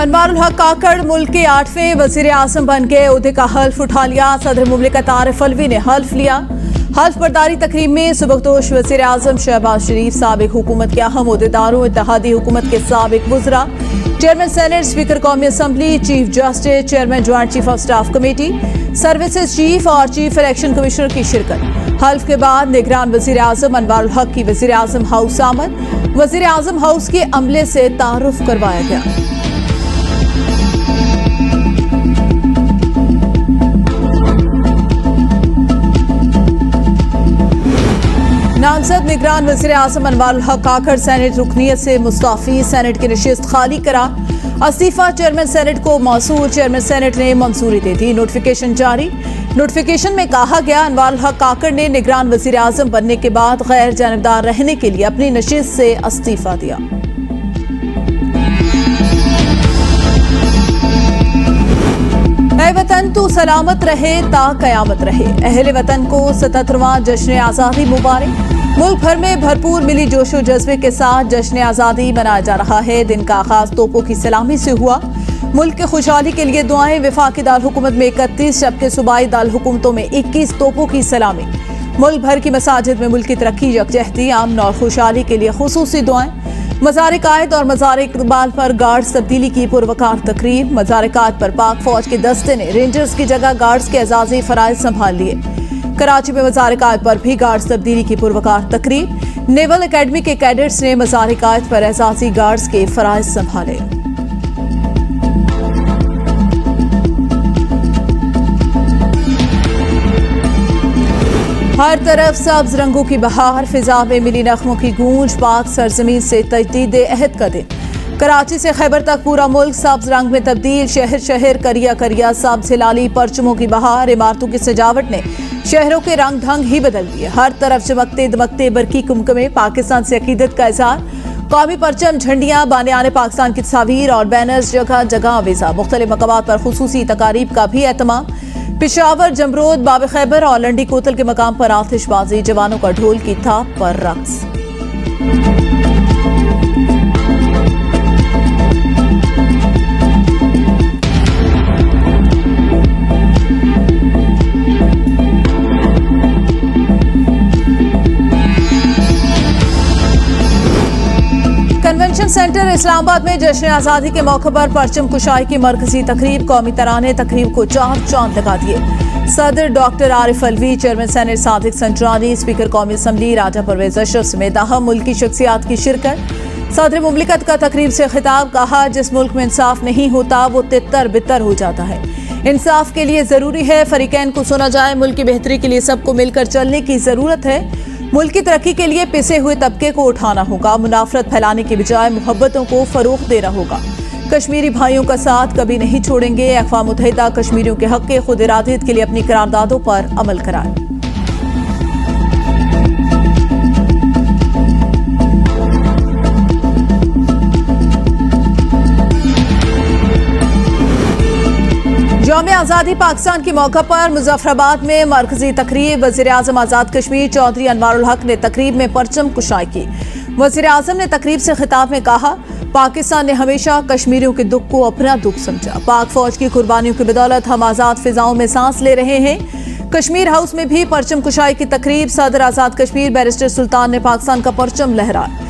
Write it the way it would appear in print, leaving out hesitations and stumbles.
अनवारुल हक काकड़ मुल्क के 8वें वजीर आजम बन गए। ओहदे का हल्फ उठा लिया। सदर मुमलिकत आरिफ अलवी ने हल्फ लिया। हल्फ बर्दारी तकरीब में सुबकदोश वजीर आजम शहबाज शरीफ, साबिक हुकूमत के अहम ओहदेदारों, इत्तेहादी हुकूमत के साबिक वज़रा, चेयरमैन सेनेट, स्पीकर कौमी assembly, chief justice, chairman joint chief of staff committee, services chief और चीफ इलेक्शन कमिश्नर की शिरकत। हल्फ के बाद निगरान वजीर आजम अनवारुल हक की वजीर आजम हाउस आमद। वजीर आजम हाउस के अमले से तारुफ करवाया गया। नामजद निगरान वज़ीर आज़म अनवारुल हक काकड़ सेनेट रुकनीयत से मुस्ताफ़ी, सेनेट की नशिस्त खाली करा। इस्तीफा चेयरमैन सेनेट को मौसूल। चेयरमैन सेनेट ने मंजूरी दे दी। नोटिफिकेशन जारी। नोटिफिकेशन में कहा गया, अनवारुल हक काकड़ ने निगरान वज़ीर आज़म बनने के बाद गैर जानिबदार रहने के लिए अपनी नशिस्त से इस्तीफा दिया। ऐ वतन तू सलामत रहे ता कयामत रहे। अहले वतन को 77वां जश्न आज़ादी मुबारक। मुल्क भर में भरपूर मिली जोशो जज्बे के साथ जश्न आज़ादी मनाया जा रहा है। दिन का आगाज तोपों की सलामी से हुआ। मुल्क की खुशहाली के लिए दुआएं। वफाकी दाल हुकूमत में 31 जबकि सूबाई दाल हुकूमतों में 21 तोपों की सलामी। मुल्क भर की मसाजिद में मुल्क की तरक्की, यकजहती, अमन और खुशहाली के लिए खुसूसी दुआएं। मज़ार कायद और मज़ार इकबाल पर गार्ड्स तब्दीली की पुरवकार तकरीब। मज़ार कायद पर पाक फौज के दस्ते ने रेंजर्स की जगह गार्ड्स के एजाजी फराइज संभाल लिए। कराची में मज़ार कायद पर भी गार्ड्स तब्दीली की पुरवकार तकरीब। नेवल एकेडमी के कैडेट्स ने मज़ार कायद पर एजाजी गार्ड्स के फराइज संभाले। हर तरफ सब्ज रंगों की बहार, फिजा में मिली नगमों की गूंज। पाक सरजमीन से तजदीद अहद का दिन। कराची से खैबर तक पूरा मुल्क सब्ज रंग में तब्दील। शहर शहर, करिया करिया सब्ज हिलाली, परचमों की बहार। इमारतों की सजावट ने शहरों के रंग ढंग ही बदल दिए। हर तरफ चमकते दमकते बरकी कुमकुमे। पाकिस्तान से अकीदत का इज़हार। कौमी परचम, झंडियां, बानियाने पाकिस्तान की तस्वीर और बैनर्स जगह जगह आवेजा। मुख्तलिफ मकामात पर खुसूसी तकारीब का भी एहतमाम। पिशावर, जमरोद, बाब खैबर और लंडी कोतल के मकाम पर आतिशबाजी। जवानों का ढोल की थाप पर रक्स। कन्वेंशन सेंटर इस्लामाबाद में जश्न आज़ादी के मौके पर परचम कुशाई की मरकजी तकरीब। कौमी तराने तकरीब को 4 चांद लगा दिए। सदर doctor Arif Alvi, chairman senate Sadiq Sanjrani, speaker कौमी असम्बली राजा परवेज अशरफ समेत अहम मुल्की शख्सियात की शिरकत। सदर मुमलिकत का तकरीब से खिताब। कहा, जिस मुल्क में इंसाफ नहीं होता वो तितर बितर हो जाता है। इंसाफ के लिए जरूरी है फरीकैन को सुना जाए। मुल्क की बेहतरी के लिए सबको मिलकर चलने की जरूरत है। मुल्क की तरक्की के लिए पिसे हुए तबके को उठाना होगा। मुनाफरत फैलाने की बजाय मोहब्बतों को फरोग देना होगा। कश्मीरी भाइयों का साथ कभी नहीं छोड़ेंगे। अक़वाम मुत्तहिदा कश्मीरियों के हक़ खुद इरादियत के लिए अपनी करारदादों पर अमल कराए। यौम आज़ादी पाकिस्तान के मौका पर मुजफ्फराबाद में मरकजी तकरीब। वज़ीर आज़म आज़ाद कश्मीर चौधरी अनवारुल हक ने तकरीब में परचम कुशाई की। वज़ीर आज़म ने तकरीब से खिताब में कहा, पाकिस्तान ने हमेशा कश्मीरियों के दुख को अपना दुख समझा। पाक फौज की कुर्बानियों की बदौलत हम आज़ाद फिजाओं में सांस ले रहे हैं। कश्मीर हाउस में भी परचम कुशाई की तकरीब। सदर आज़ाद कश्मीर बैरिस्टर सुल्तान ने पाकिस्तान का परचम लहराया।